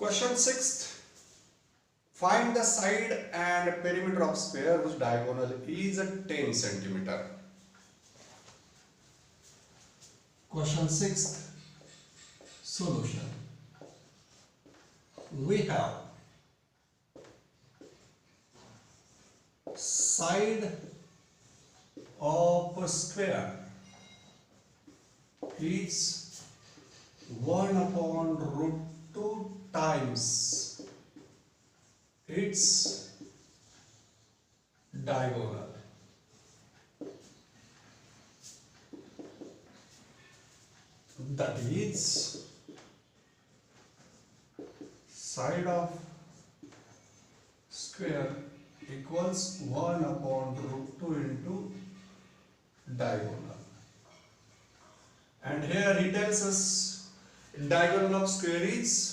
Question 6. Find the side and perimeter of square whose diagonal is 10 centimeter. Question 6. Solution. We have side of a square is 1 upon root 2 times its diagonal. That is, side of square equals 1 upon root 2 into diagonal. And here he tells us diagonal of square is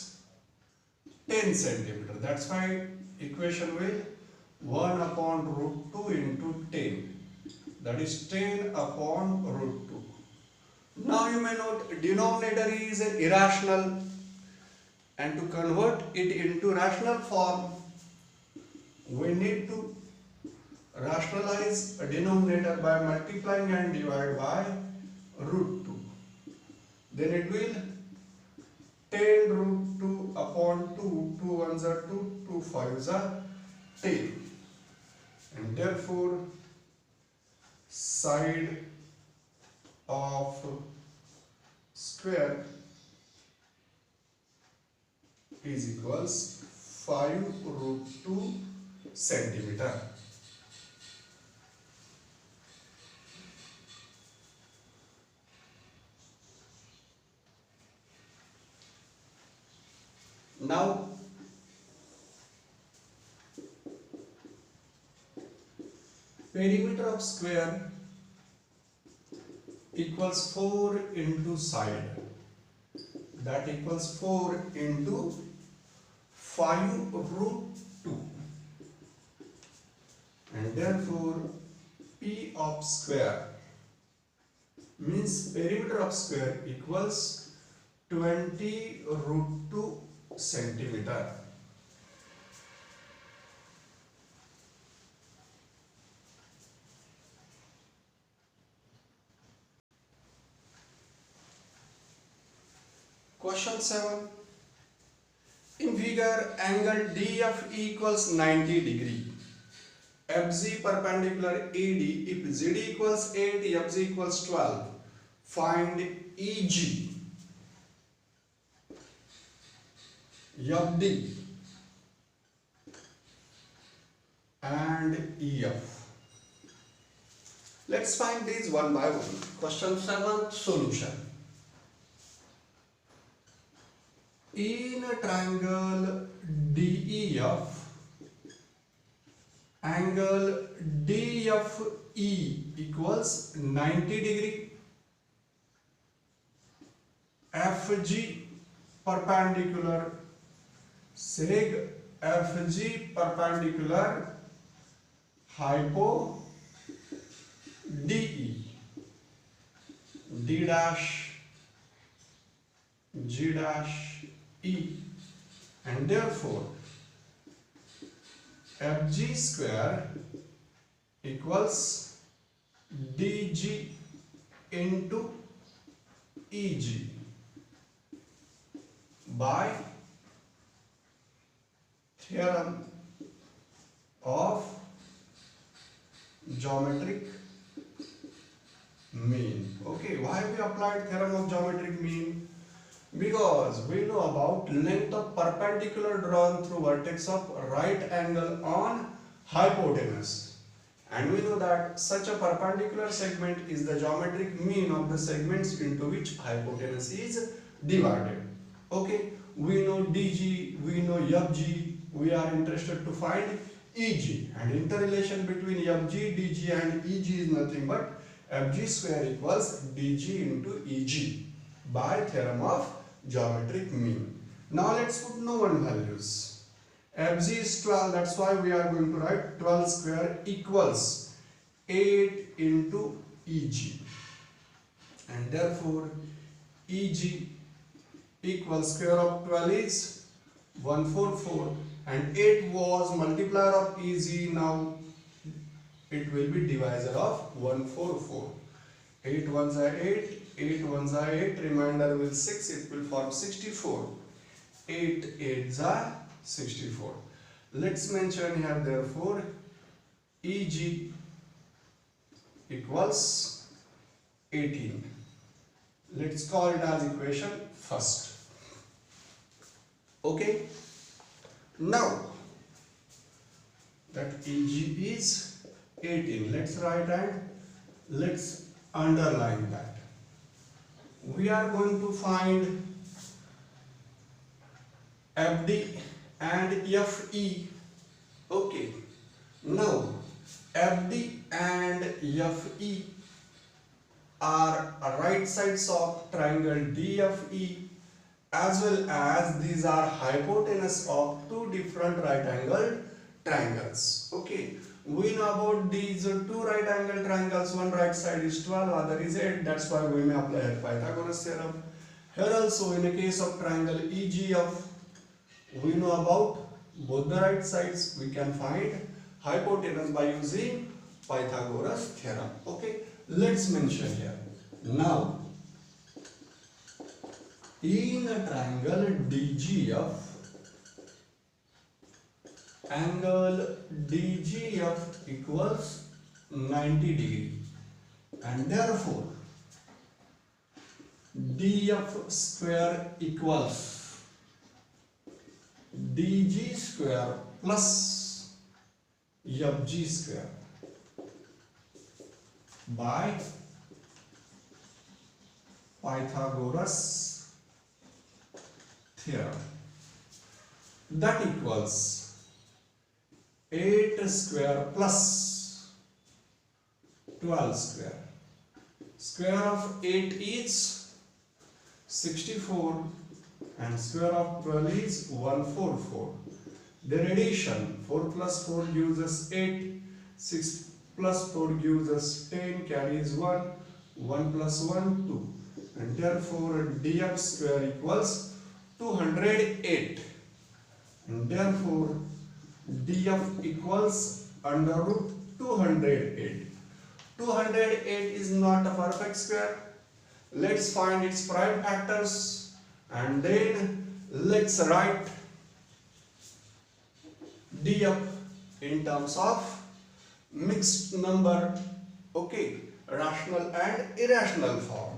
10 centimeter. That's why equation will 1 upon root 2 into 10. That is 10 upon root 2. Now you may note denominator is irrational, and to convert it into rational form we need to rationalize a denominator by multiplying and divide by root 2. Then it will 10 root 2 upon 2, 2 ones are 2, 2 fives are 10. And therefore side of square is equals 5 root 2 centimeter. Now perimeter of square equals 4 into side, that equals 4 into 5 root 2, and therefore P of square means perimeter of square equals 20 root 2 centimeter. Question 7. In figure, angle DF equals 90 degree. FG perpendicular AD. If ZD equals 8, FG equals 12. Find EG, FD and EF. Let's find these one by one. Question 7. Solution. In a triangle DEF, angle DFE equals 90 degree. FG perpendicular, seg FG perpendicular hypo DE, D dash G dash E, and therefore FG square equals DG into EG by theorem of geometric mean. Okay, why we applied theorem of geometric mean? Because we know about length of perpendicular drawn through vertex of right angle on hypotenuse, and we know that such a perpendicular segment is the geometric mean of the segments into which hypotenuse is divided. Okay, we know DG, we know FG, we are interested to find EG, and interrelation between FG, DG and EG is nothing but FG square equals DG into EG by theorem of geometric mean. Now let's put known values. FG is 12, that's why we are going to write 12 square equals 8 into EG, and therefore EG equals square of 12 is 144, and 8 was multiplier of EG. Now it will be divisor of 144. 8 ones are 8, 8 ones are 8, remainder will 6, it will form 64. 8 eights are 64. Let's mention here therefore EG equals 18. Let's call it as equation first. Okay. Now that EG is 18. Let's write and let's underline that. We are going to find FD and FE. Okay. Now FD and FE are right sides of triangle DFE, as well as these are hypotenuse of two different right angled triangles. Okay, we know about these two right angled triangles. One right side is 12, other is 8. That's why we may apply Pythagoras theorem. Here also, in the case of triangle EGF, we know about both the right sides. We can find hypotenuse by using Pythagoras theorem. Okay, let's mention here. Now, in a triangle DGF, angle DGF equals 90 degree, and therefore DF square equals DG square plus FG square by Pythagoras theorem. That equals 8 square plus 12 square. Square of 8 is 64 and square of 12 is 144. Their addition, 4 plus 4 gives us 8, 6 plus 4 gives us 10, carries 1, 1 plus 1, 2. And therefore df square equals 208. And therefore df equals under root 208. 208 is not a perfect square. Let's find its prime factors and then let's write df in terms of mixed number, okay, rational and irrational form.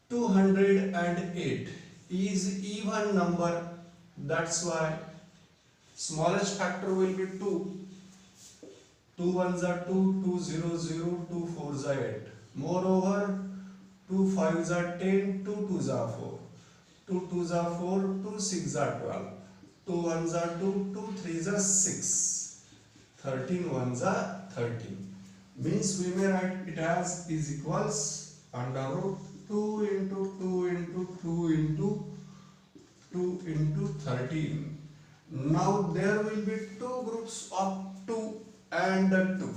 208 is even number, that's why smallest factor will be 2. 2 ones are 2, 2 zeros 0, 2 fours are 8. Moreover, 2 fives are 10, 2 twos are 4. 2 twos are 4, 2 sixes are 12. 2 ones are 2, 2 threes are 6. 13 ones are 13. Means we may write it as is equals under root 2 into 2 into 2 into 2 into 13. Now there will be two groups of 2 and 2.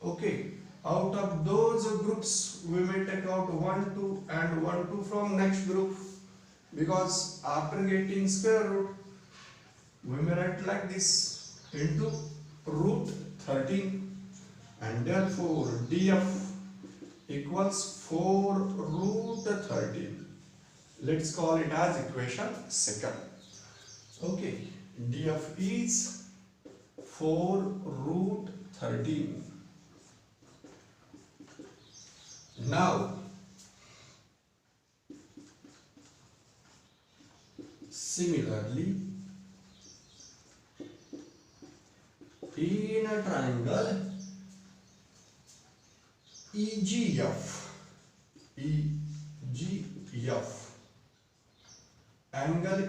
Okay. Out of those groups, we may take out 1, 2 and 1, 2 from next group, because after getting square root, we may write like this into root 13, and therefore df equals 4 root 13. Let's call it as equation second. Okay, df is 4 root 13. Now, similarly, in a triangle EGF, angle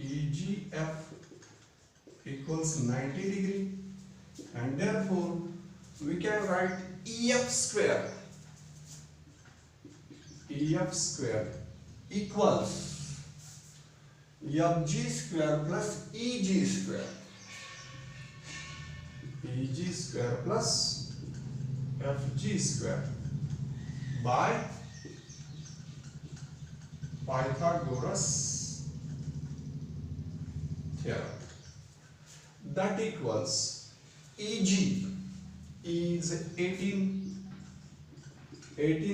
EGF equals 90 degree, and therefore we can write EF square equals FG square plus EG square. EG square plus FG square by Pythagoras theorem. That equals EG is 18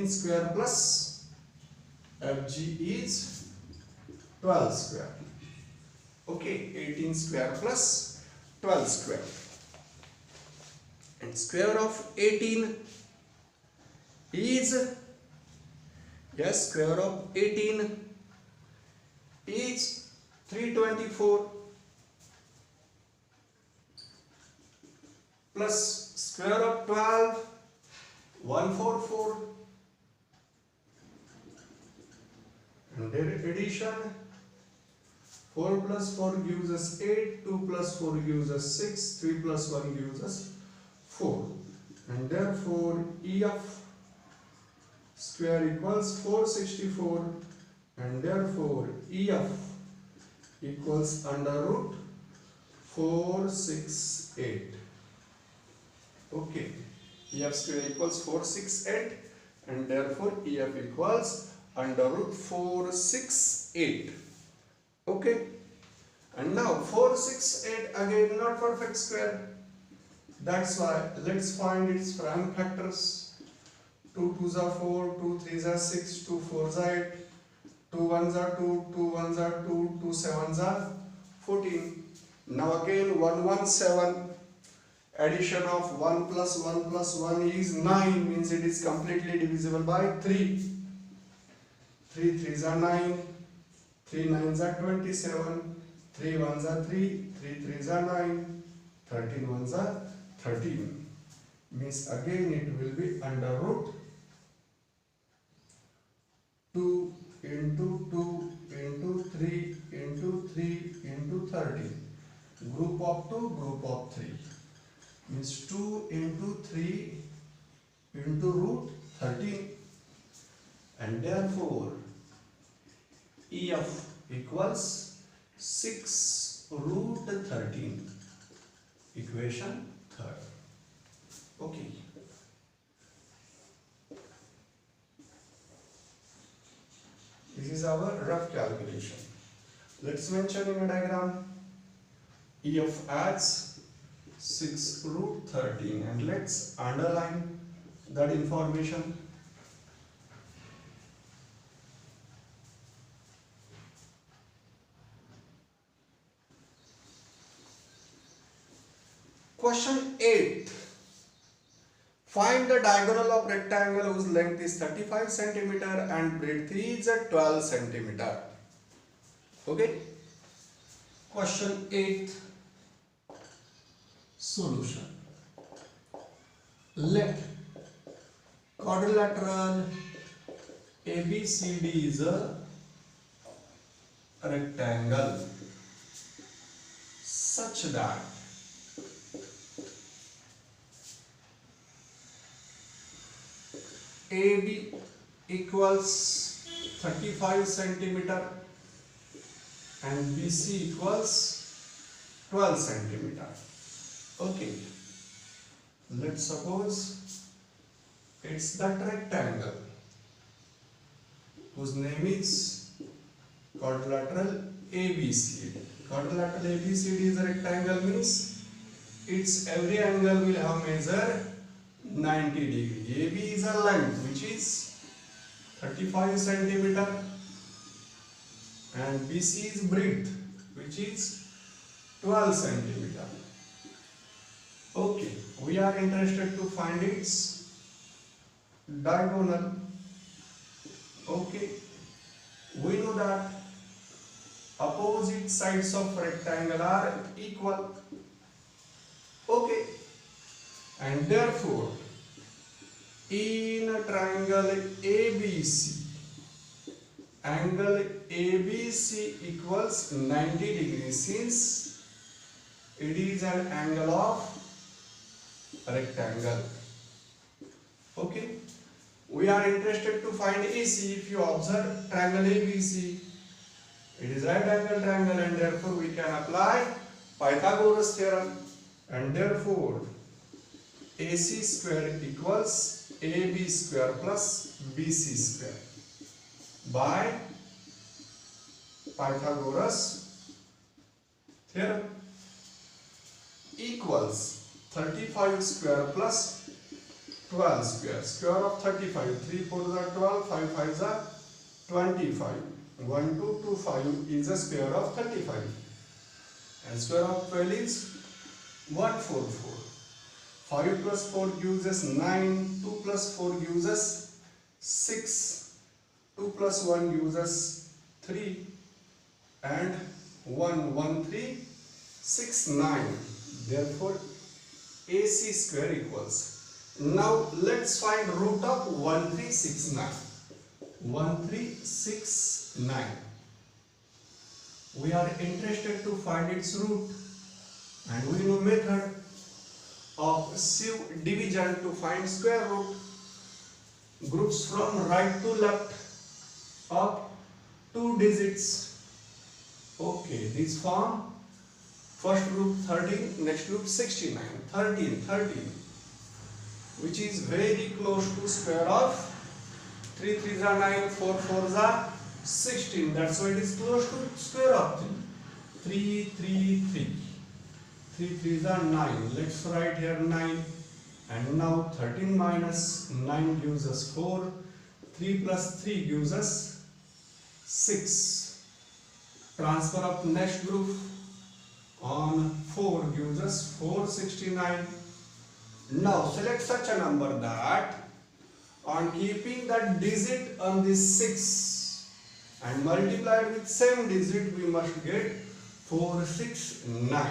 square plus FG is 12 square. Okay, 18 square plus 12 square. And square of 18 is, yes, square of 18 is 324 plus square of 12 144, and their addition 4 plus 4 gives us 8, 2 plus 4 gives us 6, 3 plus 1 gives us 4, and therefore EF square equals 464, and therefore EF equals under root 468. Okay, EF square equals 468, and therefore EF equals under root 468. Okay, and now 468 again not perfect square. That's why let's find its prime factors. 2 2s are 4, 2 3s are 6, 2 4s are 8, 2 1s are 2, 2 1s are 2, 2 7s are 14. Now again 117. Addition of 1 plus 1 plus 1 is 9, means it is completely divisible by 3. 3 3s are 9, 3 9s are 27, 3 1s are 3, 3 3s are 9, 13 1s are 13. Means again it will be under root 2 into 2 into 3 into 3 into 13. Group of 2, group of 3. Means 2 into 3 into root 13, and therefore EF equals 6 root 13. Equation third. Okay. This is our rough calculation. Let's mention in a diagram EF as 6 root 13, and let's underline that information. Question 8. Find the diagonal of rectangle whose length is 35 cm and breadth is 12 cm. Okay. Question 8. Solution. Let quadrilateral ABCD is a rectangle such that AB equals 35 cm and BC equals 12 cm. Okay, let's suppose it's that rectangle whose name is quadrilateral ABCD. Quadrilateral ABCD is a rectangle, means its every angle will have measure 90 degree. AB is a length which is 35 cm and BC is breadth which is 12 cm. Okay, we are interested to find its diagonal. Okay, we know that opposite sides of rectangle are equal. Okay, and therefore in a triangle ABC, angle ABC equals 90 degrees, since it is an angle of rectangle. Okay, we are interested to find AC. If you observe triangle ABC, it is right angle triangle, and therefore we can apply Pythagoras theorem, and therefore AC square equals AB square plus BC square by Pythagoras theorem equals 35 square plus 12 square. Square of 35, 3 4s are 12, 5 5s are 25. 1 2 2 5 is a square of 35. And square of 12 is 144. 5 plus 4 gives us 9, 2 plus 4 gives us 6, 2 plus 1 gives us 3, and 1 1 3 6 9. Therefore AC square equals. Now let's find root of 1369. 1369. We are interested to find its root, and we know method of sieve division to find square root. Groups from right to left of 2 digits. Okay, this form first group 13, next group 69. 13, which is very close to square of 3 3s are 9, 4 4s are 16. That's why it is close to square of 3. 3 3s are 9. Let's write here 9. And now 13 minus 9 gives us 4. 3 plus 3 gives us 6. Transfer of next group on 4 gives us 469. Now select such a number that on keeping that digit on this 6 and multiplied with same digit, we must get 469.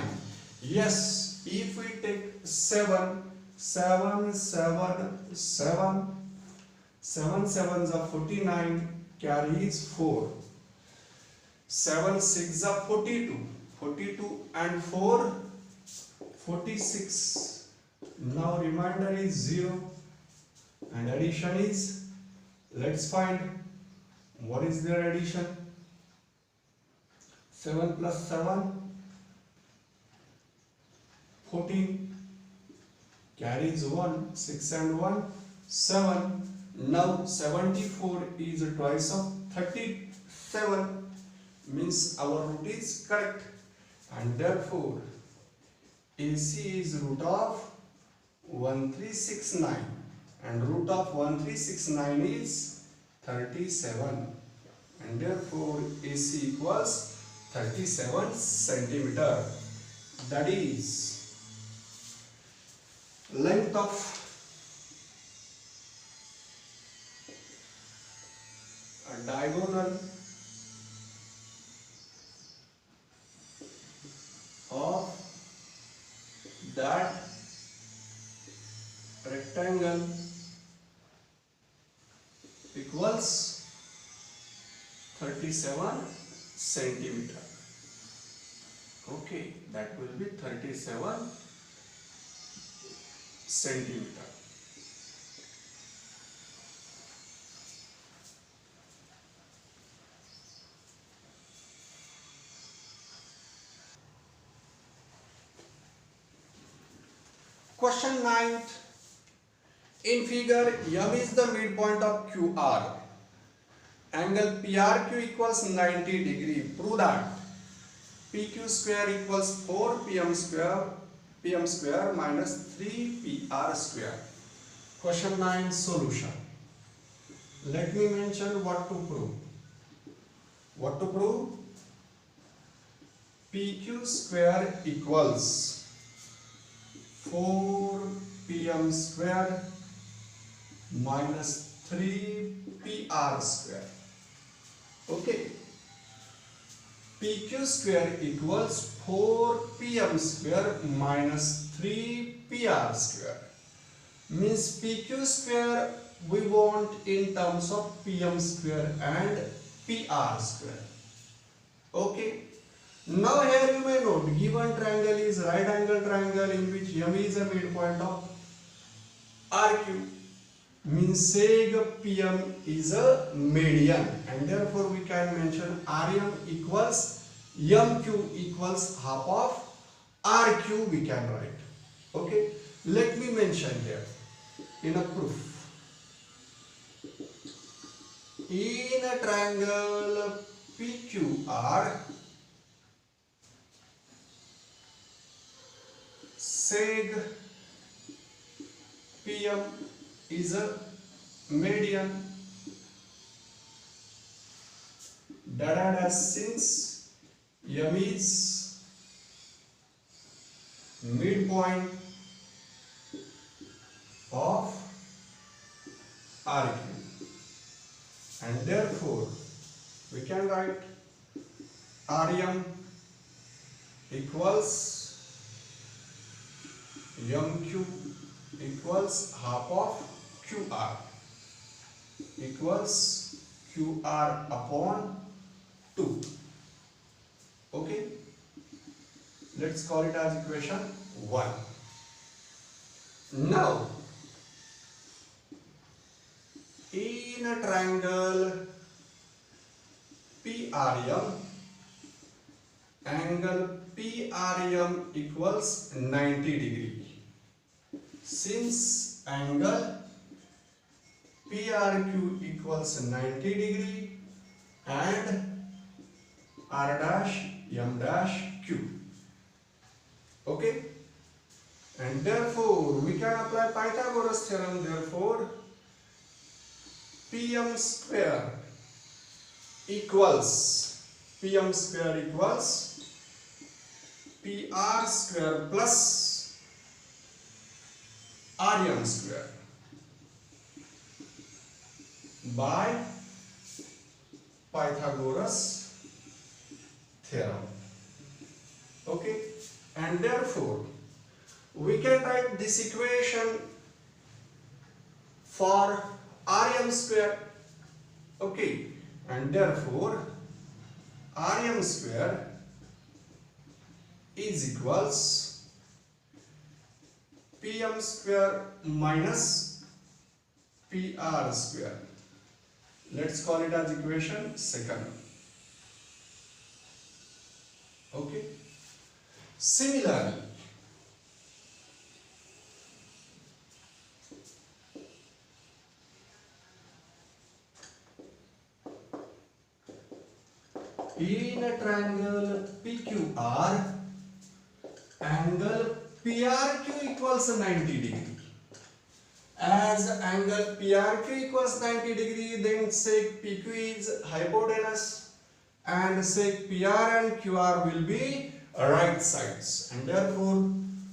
Yes, if we take 7 sevens are 49, carries 4. 7 6 are 42 and 4 46. Now remainder is 0 and addition is, let's find what is their addition. 7 plus 7 14, carries 1, 6 and 1 7. Now 74 is twice of 37, means our root is correct, and therefore AC is root of 1369, and root of 1369 is 37, and therefore AC equals 37 centimeter. That is length of a diagonal of that rectangle equals 37 centimeter. Okay, that will be 37 centimeter. Question 9. In figure, M is the midpoint of QR. Angle PRQ equals 90 degree. Prove that PQ square equals 4 PM square minus 3 PR square. Question 9 solution. Let me mention what to prove. What to prove? PQ square equals 4 PM square minus 3 PR square. Okay. PQ square equals 4 PM square minus 3 PR square. Means PQ square we want in terms of PM square and PR square. Okay. Now here you may note, given triangle is right angle triangle in which M is a midpoint of RQ. Means seg PM is a median, and therefore we can mention RM equals MQ equals half of RQ we can write. Okay. Let me mention here in a proof. In a triangle PQR seg PM is a median since M is midpoint of RQ, and therefore we can write RM equals MQ equals half of QR equals QR upon 2. Okay, let's call it as equation 1. Now in a triangle PRM, angle PRM equals 90 degree. Since angle PRQ equals 90 degree and R dash M dash Q. Okay, and therefore we can apply Pythagoras theorem. Therefore PM square equals PR square plus RM square by Pythagoras theorem. Okay, and therefore we can write this equation for RM square. Okay, and therefore RM square is equals PM square minus PR square. Let's call it as equation 2. Okay, similarly in a triangle PQR, angle PRQ equals 90 degree. As angle PRQ equals 90 degree, then sec PQ is hypotenuse and sec PR and QR will be right sides, and therefore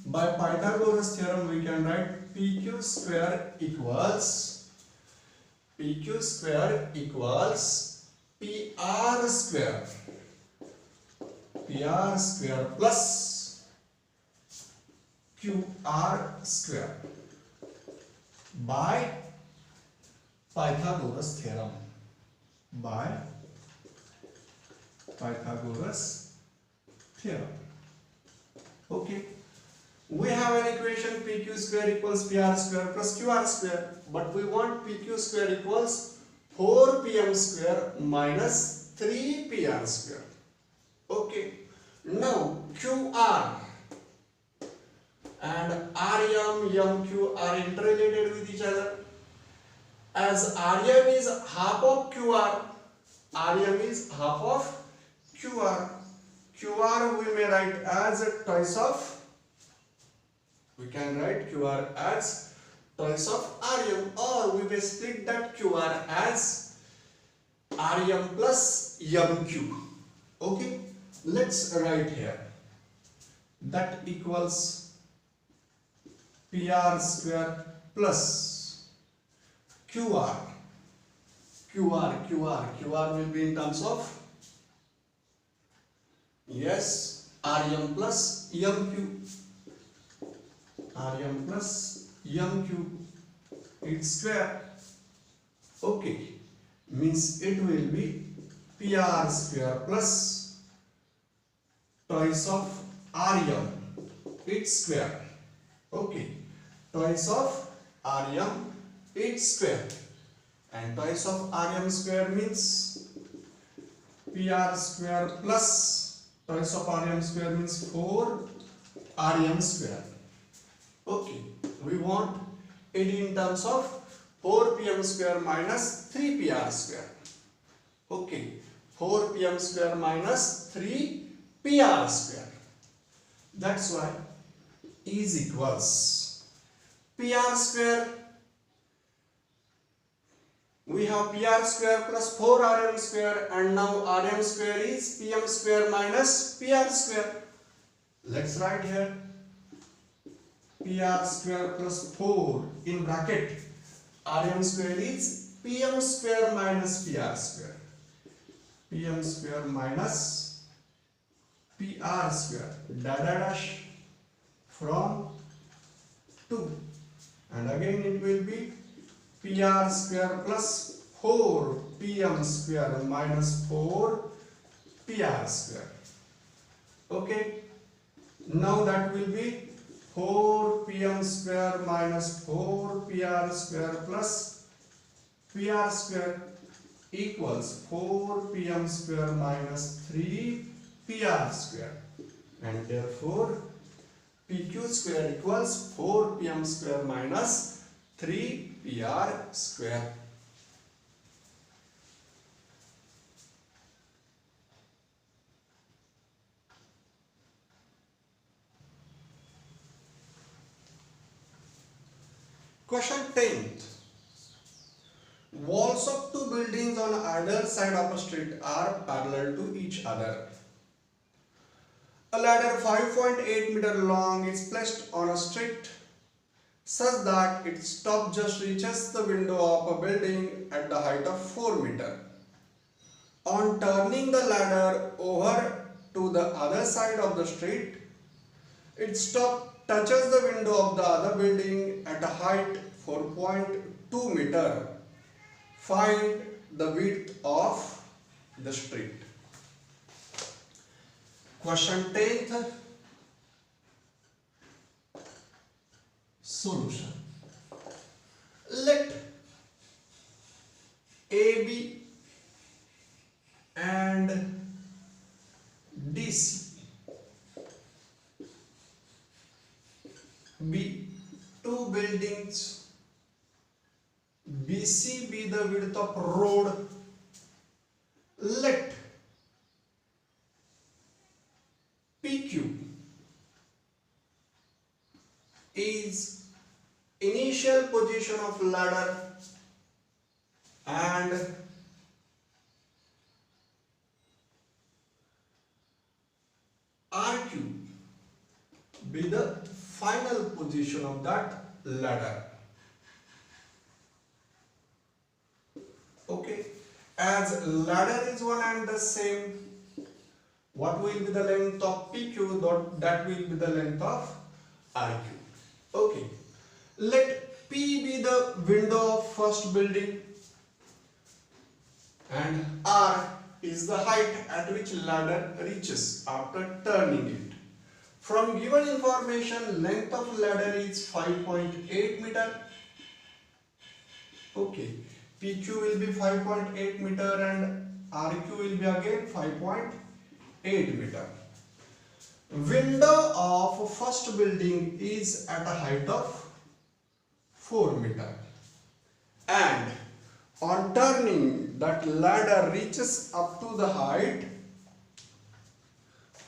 by Pythagoras theorem we can write PQ square equals PR square plus QR square by Pythagoras theorem. Okay, we have an equation PQ square equals PR square plus QR square, but we want PQ square equals 4PM square minus 3PR square. Okay, now QR and RM, MQ are interrelated with each other. As RM is half of QR, RM is half of QR. QR we may write as twice of, we can write QR as twice of RM, or we may split that QR as RM plus MQ. Okay, let's write here that equals PR square plus QR will be in terms of, yes, RM plus MQ, its square. Okay, means it will be PR square plus twice of RM, its square. Okay, twice of RM, its square, and twice of RM square means PR square plus twice of RM square means 4 RM square. Okay, we want it in terms of 4 PM square minus 3 PR square. Okay, 4pm square minus 3pr square. That's why is equals pr square. We have pr square plus 4rm square, and now rm square is pm square minus pr square. Let's write here pr square plus 4 in bracket rm square is pm square minus pr square. Pm square minus pr square dash from 2, and again it will be pr square plus 4 pm square minus 4 pr square. Okay, now that will be 4 pm square minus 4 pr square plus pr square equals 4 pm square minus 3 pr square, and therefore pq square equals 4 pm square minus 3 pr square. Question 10th. Walls of two buildings on either side of a street are parallel to each other. A ladder 5.8 meter long is placed on a street such that its top just reaches the window of a building at the height of 4 meter. On turning the ladder over to the other side of the street, its top touches the window of the other building at a height 4.2 meter. Find the width of the street. Question 10th. Solution. Let AB and DC be two buildings. BC be the width of road. Let PQ is initial position of ladder and RQ be the final position of that ladder. Okay, as ladder is one and the same, what will be the length of PQ? That will be the length of RQ. Okay, let P be the window of first building and R is the height at which ladder reaches after turning it. From given information, length of ladder is 5.8 meter. Okay, PQ will be 5.8 meter and RQ will be again 5.8 meter. Window of first building is at a height of 4 meter, and on turning that ladder reaches up to the height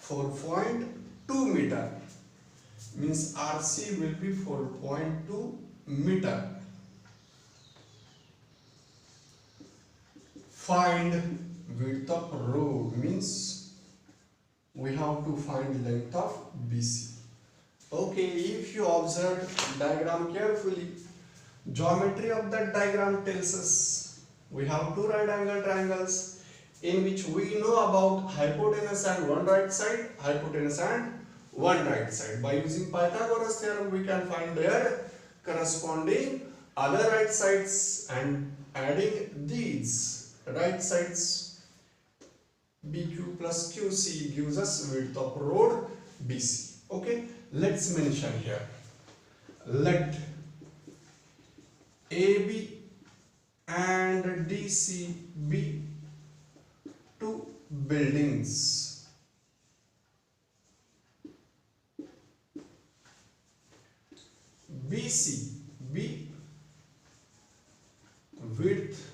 4.2 meter, means RC will be 4.2 meter. Find width of road, means we have to find length of BC. Okay, if you observe diagram carefully, geometry of that diagram tells us we have two right angle triangles in which we know about hypotenuse and one right side, hypotenuse and one right side. By using Pythagoras theorem, we can find their corresponding other right sides, and adding these right sides BQ plus QC gives us width of road BC. Okay, let's mention here. Let AB and DC be two buildings. BC be width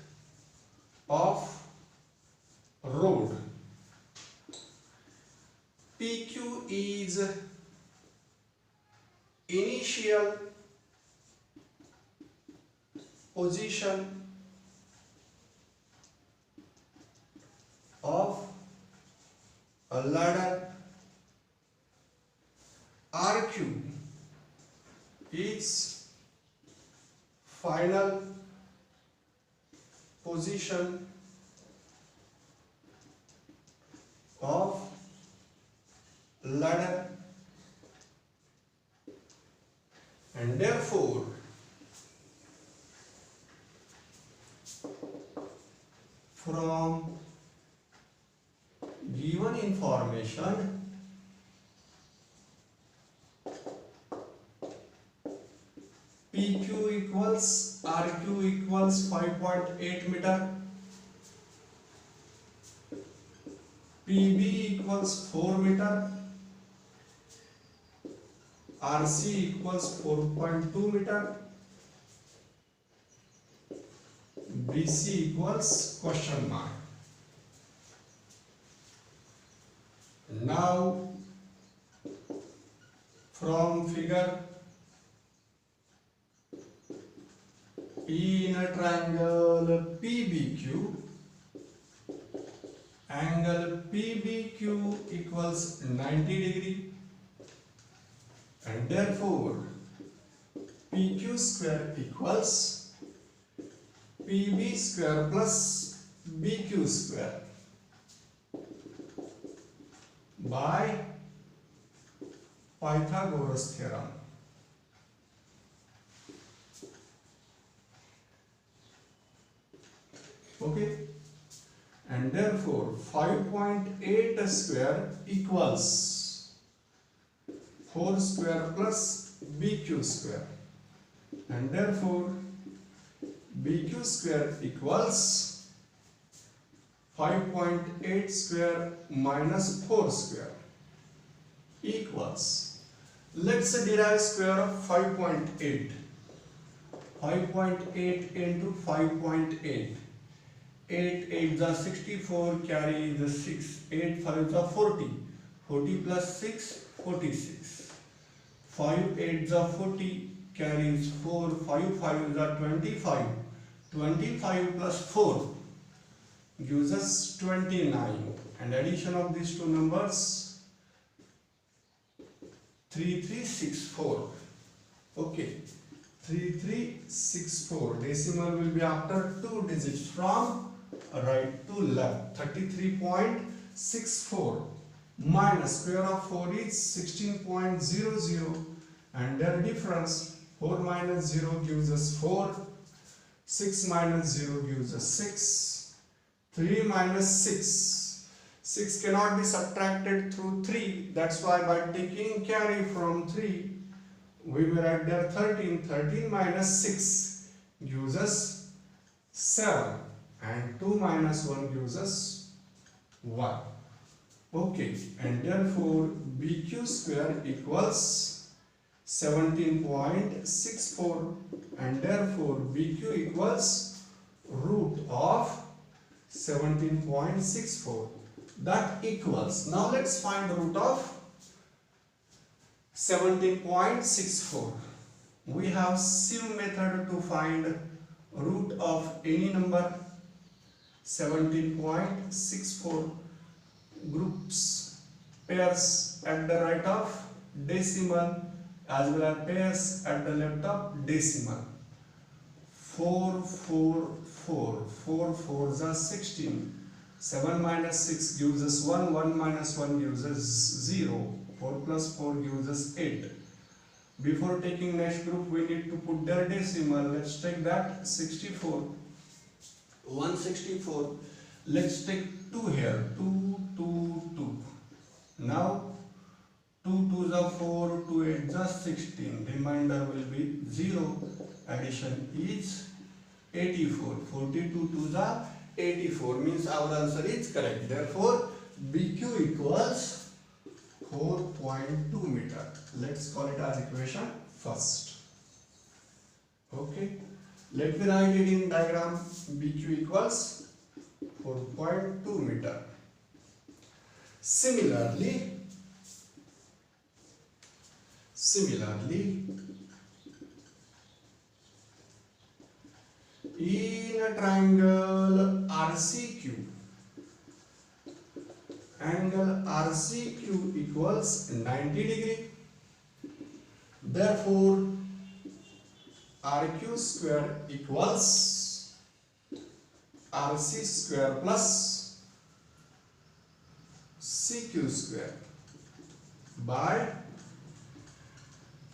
of road. position of a ladder RQ is final position of ladder, and therefore from given information PQ equals RQ equals 5.8 meter, PB equals 4 meter, RC equals 4.2 meter, BC equals question mark. Now from figure, in a triangle PBQ, angle PBQ equals 90 degree, and therefore PQ square equals PB square plus BQ square by Pythagoras theorem. Okay, and therefore 5.8 square equals 4 square plus BQ square, and therefore BQ square equals 5.8 square minus 4 square equals, let's derive square of 5.8. 5.8 into 5.8. 8 8 is 64, carry the 6, 8 5 is 40, 40 plus 6, 46, 5 8 is 40, carries 4, 5 5 is 25, 25 plus 4 gives us 29, and addition of these two numbers 3364. Okay, 3364, decimal will be after 2 digits from right to left. 33.64 minus square of 4 is 16.00, and their difference 4 minus 0 gives us 4, 6 minus 0 gives us 6, 3 minus 6, 6 cannot be subtracted through 3, that's why by taking carry from 3 we will write there 13. 13 minus 6 gives us 7, and 2 minus 1 gives us 1. Okay, and therefore BQ square equals 17.64, and therefore BQ equals root of 17.64. That equals, now let's find root of 17.64. We have sieve method to find root of any number. 17.64 groups pairs at the right of decimal as well as pairs at the left of decimal. 4 4 4, 4 4s are 16, 7 minus 6 gives us 1, 1 minus 1 gives us 0, 4 plus 4 gives us 8. Before taking next group we need to put their decimal. Let's take that 64, 164. Let's take 2 here, 2 2 2. Now 2 2s are 4, 2 8s are 16, remainder will be 0. Addition is 84, 42 2s are 84, means our answer is correct. Therefore BQ equals 4.2 meter. Let's call it as equation first. Okay, let me write it in diagram. BQ equals 4.2 meter. Similarly, in a triangle RCQ, angle RCQ equals 90 degree. Therefore, RQ square equals RC square plus CQ square by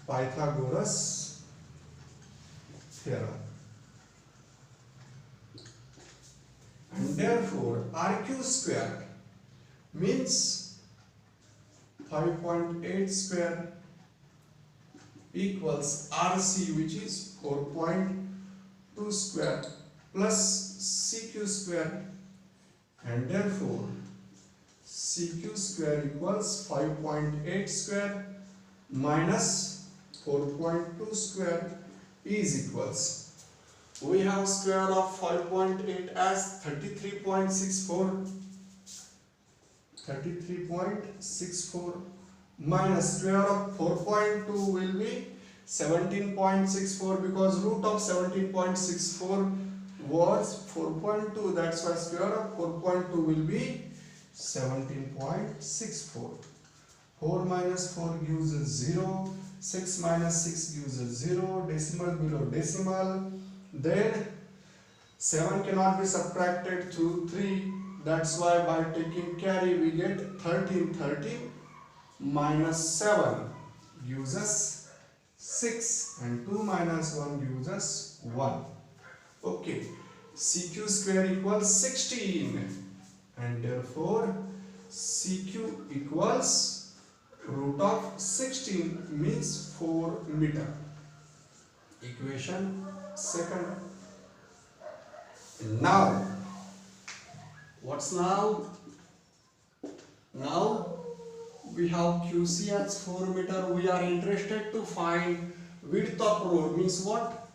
Pythagoras theorem. And therefore, RQ square means 5.8 square equals RC, which is 4.2 square plus CQ square, and therefore CQ square equals 5.8 square minus 4.2 square is equals, we have square of 5.8 as 33.64 minus square of 4.2 will be 17.64, because root of 17.64 was 4.2, that's why square of 4.2 will be 17.64. 4 minus 4 gives us 0, 6 minus 6 gives us 0, decimal below decimal, then 7 cannot be subtracted to 3, that's why by taking carry we get 13. 13 minus 7 gives us 6, and 2 minus 1 gives us 1. Okay, CQ square equals 16, and therefore CQ equals root of 16 means 4 meter. Equation second. Now, what's now? Now we have QC as 4 meter. We are interested to find width of road, means what?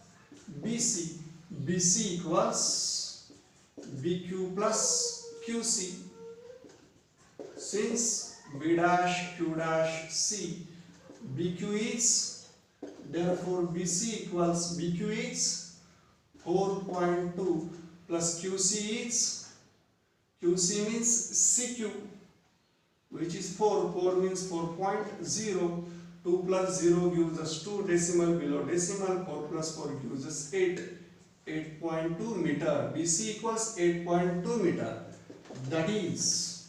BC. BC equals BQ plus QC. Since B dash Q dash C, BQ is, therefore BC equals, BQ is 4.2 plus QC is, QC means CQ, which is 4. 4 means 4.0. 2 plus 0 gives us 2, decimal below decimal. 4 plus 4 gives us 8. 8.2 meter. BC equals 8.2 meter. That is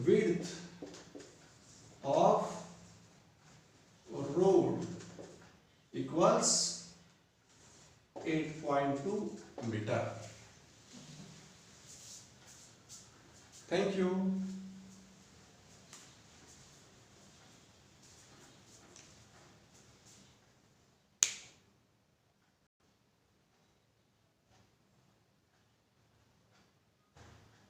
width of road equals 8.2 meter. Thank you.